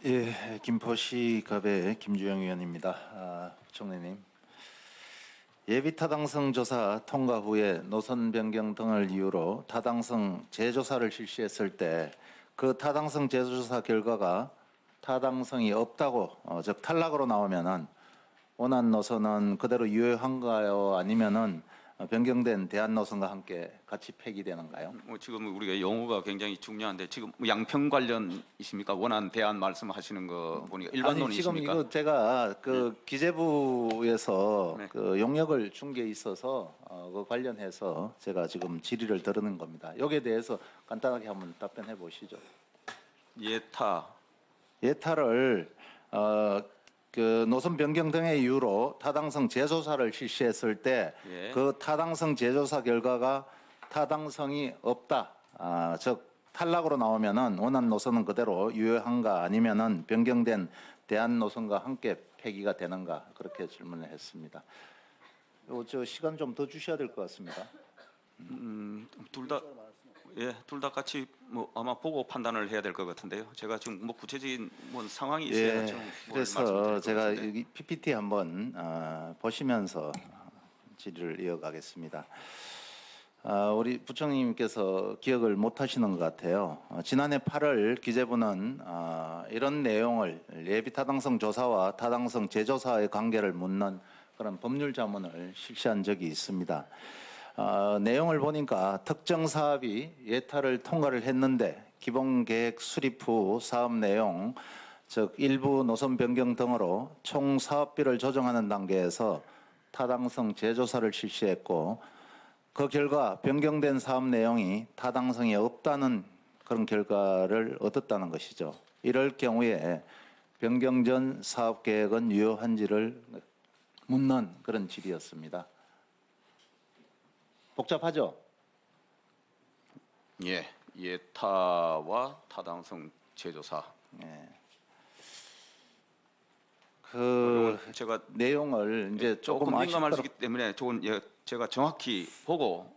예, 김포시 갑의 김주영 의원입니다. 총리님, 예비 타당성 조사 통과 후에 노선 변경 등을 이유로 타당성 재조사를 실시했을 때 그 타당성 재조사 결과가 타당성이 없다고 즉 탈락으로 나오면은 원안 노선은 그대로 유효한가요? 아니면은 변경된 대안 노선과 함께 같이 폐기되는가요? 지금 우리가 용어가 굉장히 중요한데 지금 양평 관련이십니까? 원안 대안 말씀하시는 거 보니까 아니 일반론이십니까? 지금 이거 제가 그 기재부에서 네. 그 용역을 준 게 있어서 그 관련해서 제가 지금 질의를 드리는 겁니다. 여기에 대해서 간단하게 한번 답변해 보시죠. 예타. 예타를 그 노선 변경 등의 이유로 타당성 재조사를 실시했을 때 예. 그 타당성 재조사 결과가 타당성이 없다. 즉 탈락으로 나오면은 원안 노선은 그대로 유효한가 아니면은 변경된 대안 노선과 함께 폐기가 되는가 그렇게 질문을 했습니다. 저 시간 좀 더 주셔야 될 것 같습니다. 둘 다 같이 뭐 아마 보고 판단을 해야 될 것 같은데요. 제가 지금 뭐 구체적인 뭐 상황이 있어야 예, 좀 뭘 그래서 말씀드릴 것 제가 같은데. 이 PPT 한번 보시면서 질의를 이어가겠습니다. 우리 부총리님께서 기억을 못 하시는 것 같아요. 지난해 8월 기재부는 이런 내용을 예비 타당성 조사와 타당성 재조사의 관계를 묻는 그런 법률 자문을 실시한 적이 있습니다. 내용을 보니까 특정 사업이 예타를 통과를 했는데 기본계획 수립 후 사업 내용, 즉 일부 노선 변경 등으로 총 사업비를 조정하는 단계에서 타당성 재조사를 실시했고 그 결과 변경된 사업 내용이 타당성이 없다는 그런 결과를 얻었다는 것이죠. 이럴 경우에 변경 전 사업 계획은 유효한지를 묻는 그런 질의였습니다. 복잡하죠? 예. 예타와 타당성 재조사. 예. 그 제가 내용을 이제 조금 민감하시기 때문에 제가 정확히 보고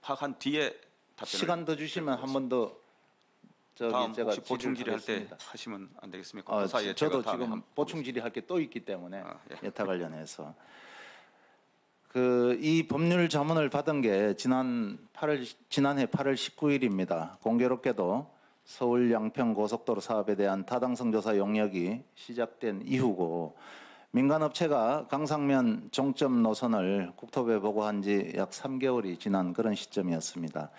파악한 뒤에 답변을 시간 더 주시면 한 번 더 다음 제가 혹시 보충 질의할 때 질의하겠습니다. 하시면 안 되겠습니까? 그 사이에 저도 제가 다음에 지금 한번 보충 질의할 게 또 있기 때문에 예. 예타 관련해서 이 법률 자문을 받은 게 지난해 8월 19일입니다. 공교롭게도 서울 양평 고속도로 사업에 대한 타당성 조사 용역이 시작된 이후고 민간업체가 강상면 종점 노선을 국토부에 보고한 지 약 3개월이 지난 그런 시점이었습니다.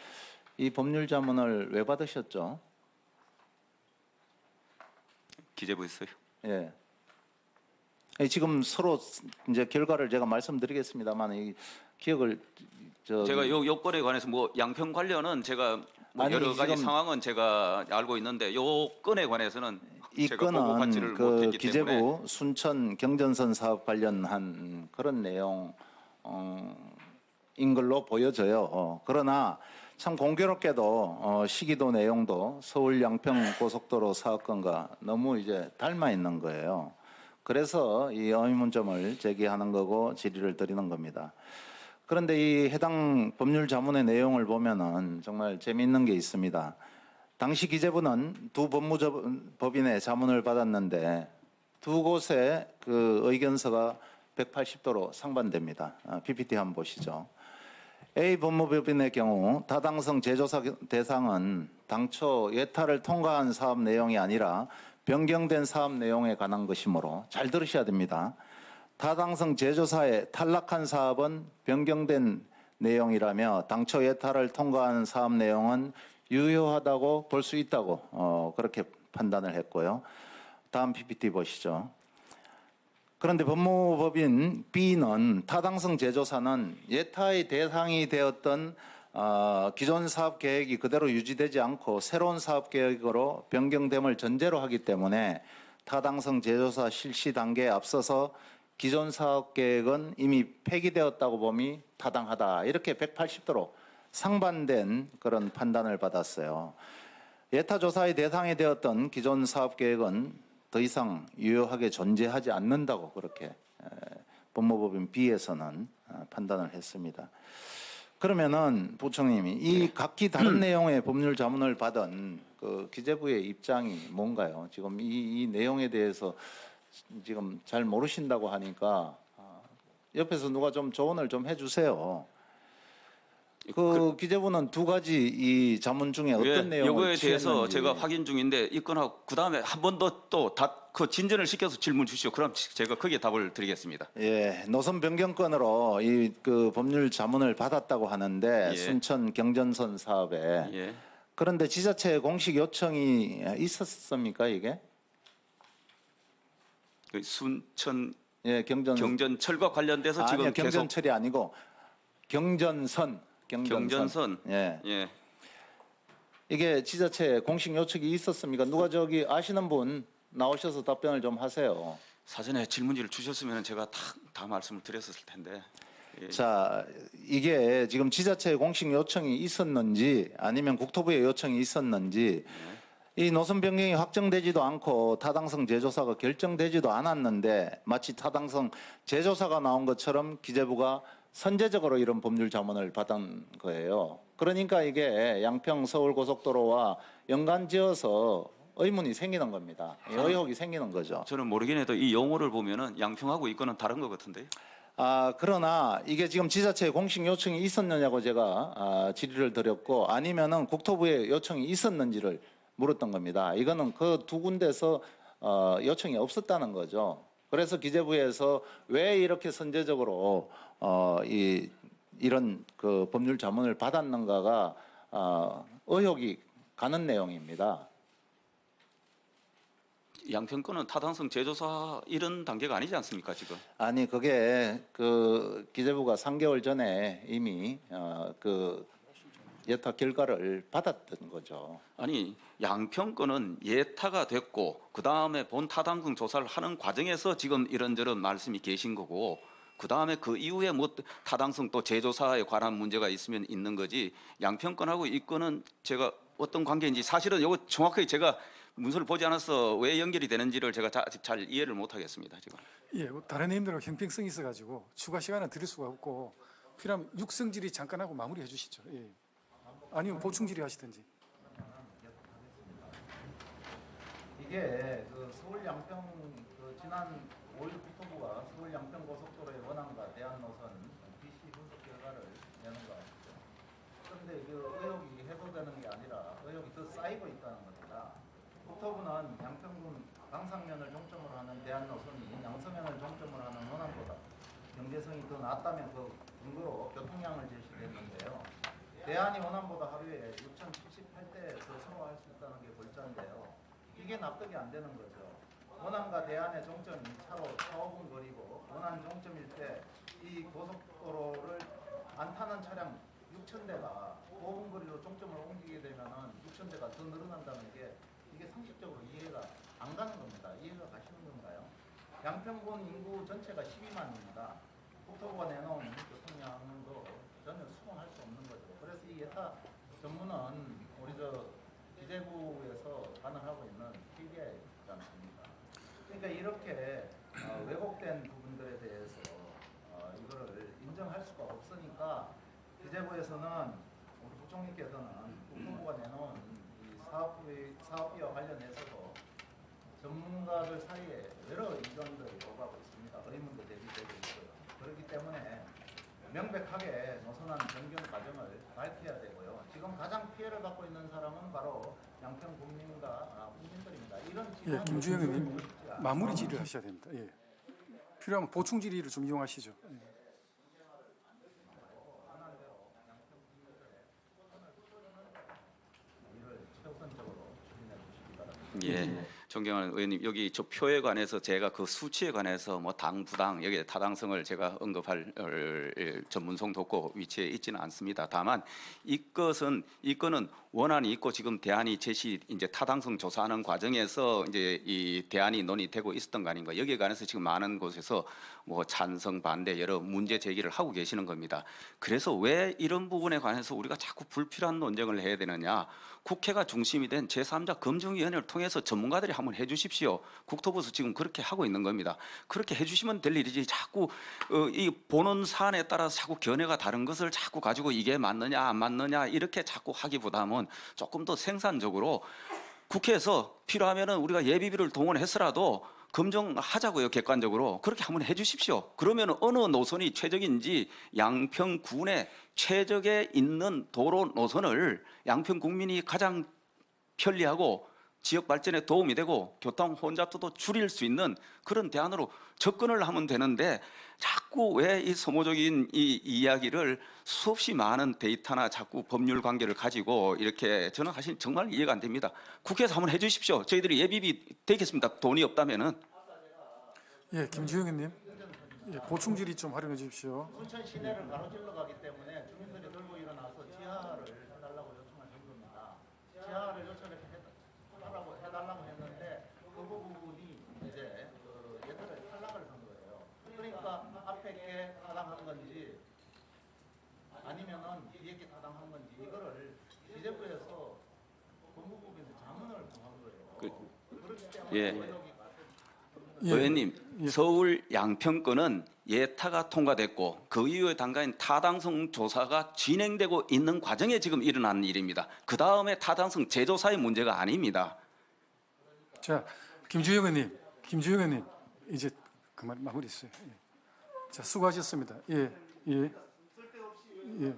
이 법률 자문을 왜 받으셨죠? 기재부에 있어요. 예. 지금 서로 이제 결과를 제가 말씀드리겠습니다만 이 기억을 제가 요 건에 관해서 뭐 양평 관련은 제가 뭐 아니, 여러 가지 지금 상황은 제가 알고 있는데 요 건에 관해서는 이 제가 보고 받지를 건은 못했기 기재부 때문에 순천 경전선 사업 관련한 그런 내용 인 걸로 보여져요. 그러나 참 공교롭게도 시기도 내용도 서울 양평 고속도로 사업건과 너무 이제 닮아 있는 거예요. 그래서 이 의문점을 제기하는 거고 질의를 드리는 겁니다. 그런데 이 해당 법률 자문의 내용을 보면은 정말 재미있는 게 있습니다. 당시 기재부는 두 법무법인의 자문을 받았는데 두 곳의 그 의견서가 180도로 상반됩니다. PPT 한번 보시죠. A 법무법인의 경우 타당성 재조사 대상은 당초 예타를 통과한 사업 내용이 아니라 변경된 사업 내용에 관한 것이므로 잘 들으셔야 됩니다. 타당성 재조사에 탈락한 사업은 변경된 내용이라며 당초 예타를 통과한 사업 내용은 유효하다고 볼 수 있다고 그렇게 판단을 했고요. 다음 PPT 보시죠. 그런데 법무법인 B는 타당성 재조사는 예타의 대상이 되었던 기존 사업 계획이 그대로 유지되지 않고 새로운 사업 계획으로 변경됨을 전제로 하기 때문에 타당성 재조사 실시 단계에 앞서서 기존 사업 계획은 이미 폐기되었다고 봄이 타당하다. 이렇게 180도로 상반된 그런 판단을 받았어요. 예타 조사의 대상이 되었던 기존 사업 계획은 더 이상 유효하게 존재하지 않는다고 그렇게 법무법인 B에서는 판단을 했습니다. 그러면은 부총님이 이 각기 다른 내용의 법률 자문을 받은 그 기재부의 입장이 뭔가요? 지금 이 내용에 대해서 지금 잘 모르신다고 하니까 옆에서 누가 좀 조언을 좀 해주세요. 그 기재부는 두 가지 이 자문 중에 어떤 내용을 이거에 대해서 취했는지. 제가 확인 중인데 이건하고 그 다음에 한 번 더 또 그 진전을 시켜서 질문 주시오. 그럼 제가 거기에 답을 드리겠습니다. 예, 노선 변경권으로 이 그 법률 자문을 받았다고 하는데 예. 순천 경전선 사업에 예. 그런데 지자체 공식 요청이 있었습니까 이게? 그 순천 예, 경전철과 관련돼서 지금 아니요, 계속 경전철이 아니고 경전선. 경전선. 예, 예. 이게 지자체 공식 요청이 있었습니까? 누가 저기 아시는 분 나오셔서 답변을 좀 하세요. 사전에 질문지를 주셨으면 제가 다 말씀을 드렸을 텐데. 예. 자, 이게 지금 지자체 공식 요청이 있었는지 아니면 국토부의 요청이 있었는지 이 노선 변경이 확정되지도 않고 타당성 재조사가 결정되지도 않았는데 마치 타당성 재조사가 나온 것처럼 기재부가 선제적으로 이런 법률 자문을 받은 거예요. 그러니까 이게 양평 서울 고속도로와 연관지어서 의문이 생기는 겁니다. 의혹이 생기는 거죠. 저는 모르긴 해도 이 용어를 보면은 양평하고 이거는 다른 것 같은데요. 그러나 이게 지금 지자체에 공식 요청이 있었느냐고 제가 질의를 드렸고 아니면은 국토부에 요청이 있었는지를 물었던 겁니다. 이거는 그 두 군데서 요청이 없었다는 거죠. 그래서 기재부에서 왜 이렇게 선제적으로 이런 그 법률 자문을 받았는가가 의혹이 가는 내용입니다. 양평권은 타당성 재조사 이런 단계가 아니지 않습니까 지금? 아니 그게 그 기재부가 3개월 전에 이미 그 예타 결과를 받았던 거죠. 아니 양평권은 예타가 됐고 그 다음에 본 타당성 조사를 하는 과정에서 지금 이런저런 말씀이 계신 거고 그 다음에 그 이후에 뭐 타당성 또 재조사에 관한 문제가 있으면 있는 거지 양평권하고 이 건은 제가 어떤 관계인지 사실은 이거 정확하게 제가 문서를 보지 않아서 왜 연결이 되는지를 제가 아직 잘 이해를 못 하겠습니다 지금. 예, 다른 의원들하고 형평성이 있어가지고 추가 시간은 드릴 수가 없고 필요하면 육성 질의 잠깐 하고 마무리해 주시죠. 예. 아니면 보충 질의 하시든지. 이게 그 서울 양평 그 지난 5일 국토부가 서울 양평 고속도로의 원안과 대안 노선 BC 분석 결과를 내는 거 아시죠? 그런데 그 의혹이 해소되는 게 아니라 의혹이 더 쌓이고 있다는 겁니다. 국토부는 양평군 강상면을 종점으로 하는 대안 노선이 양서면을 종점으로 하는 원안보다 경제성이 더 낫다면 그 근거로 교통량을 제시했는데요. 대안이 원안보다 하루에 6,078대 더 소모할 수 있다는 게 골자인데요. 이게 납득이 안 되는 거죠. 원안과 대안의 종점이 차로 4~5분 거리고 원안 종점일 때 이 고속도로를 안 타는 차량 6,000대가 5분 거리로 종점을 옮기게 되면은 6,000대가 더 늘어난다는 게 이게 상식적으로 이해가 안 가는 겁니다. 이해가 가시는 건가요? 양평군 인구 전체가 12만입니다. 국토부가 내놓은 교통량도 전혀 수긍할 수 없는 거죠. 그래서 이 예타 전문은 우리 기재부에서 반응하고 있는 KDI지 않습니까? 그러니까 이렇게 왜곡된 부분들에 대해서 이거를 인정할 수가 없으니까 기재부에서는 우리 부총리께서는 국토부가 내놓은 이 사업비와 관련해서도 전문가들 사이에 여러 의견들이 오가고 있습니다. 의문도 대비되고 있고요. 그렇기 때문에 명백하게 노선안 변경 과정을 밝혀야 되고요. 지금 가장 피해를 받고 있는 사람은 바로 양평 국민과 국민들입니다. 이런 예, 김주영 의원님 마무리 질의를 하셔야 됩니다. 예. 필요하면 보충 질의를 좀 이용하시죠. 예. 이를 최우선적으로 추진해 주시기 바랍니다. 예, 존경하는 의원님 여기 저 표에 관해서 제가 그 수치에 관해서 뭐 당 부당 여기 타당성을 제가 언급할 전문성도 없고 위치에 있지는 않습니다. 다만 이거는 원안이 있고 지금 대안이 제시 이제 타당성 조사하는 과정에서 이제 이 대안이 논의되고 있었던 거 아닌가. 여기에 관해서 지금 많은 곳에서 뭐 찬성 반대 여러 문제 제기를 하고 계시는 겁니다. 그래서 왜 이런 부분에 관해서 우리가 자꾸 불필요한 논쟁을 해야 되느냐? 국회가 중심이 된 제3자 검증위원회를 통해서 전문가들이 한번 해주십시오. 국토부에서 지금 그렇게 하고 있는 겁니다. 그렇게 해주시면 될 일이지 자꾸 이 보는 사안에 따라서 자꾸 견해가 다른 것을 자꾸 가지고 이게 맞느냐 안 맞느냐 이렇게 자꾸 하기보다는 조금 더 생산적으로 국회에서 필요하면은 우리가 예비비를 동원해서라도 검증하자고요. 객관적으로 그렇게 한번 해주십시오. 그러면 어느 노선이 최적인지 양평군에 최적에 있는 도로 노선을 양평 국민이 가장 편리하고 지역 발전에 도움이 되고 교통 혼잡도도 줄일 수 있는 그런 대안으로 접근을 하면 되는데 자꾸 왜 이 소모적인 이 이야기를 수없이 많은 데이터나 자꾸 법률 관계를 가지고 이렇게 저는 사실 정말 이해가 안 됩니다. 국회에서 한번 해주십시오. 저희들이 예비비 되겠습니다. 돈이 없다면은. 예, 김주영 의원님. 예, 보충 질의 좀 활용해 주십시오. 순천 시내를 가로질러 가기 때문에 주민들이 들고 일어나서 지하를 해달라고 요청을 한 겁니다. 지하를 요청을 해달라고 했는데 그 부분이 이제 예전에 탈락을 한 거예요. 그러니까 앞에 게 타당한 건지 아니면은 뒤에 게 타당한 건지 이거를 기재부에서 법무부에서 자문을 구한 거예요. 그렇기 때문에 예. 예, 의원님, 서울 양평권은 예타가 통과됐고 그 이후에 단가인 타당성 조사가 진행되고 있는 과정에 지금 일어난 일입니다. 그 다음에 타당성 재조사의 문제가 아닙니다. 자, 김주영 의원님 이제 그만 마무리했어요. 예. 자, 수고하셨습니다. 예, 예, 예,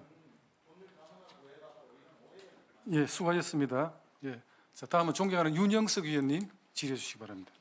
예, 수고하셨습니다. 예, 자, 다음은 존경하는 윤영석 의원님 질의해 주시기 바랍니다.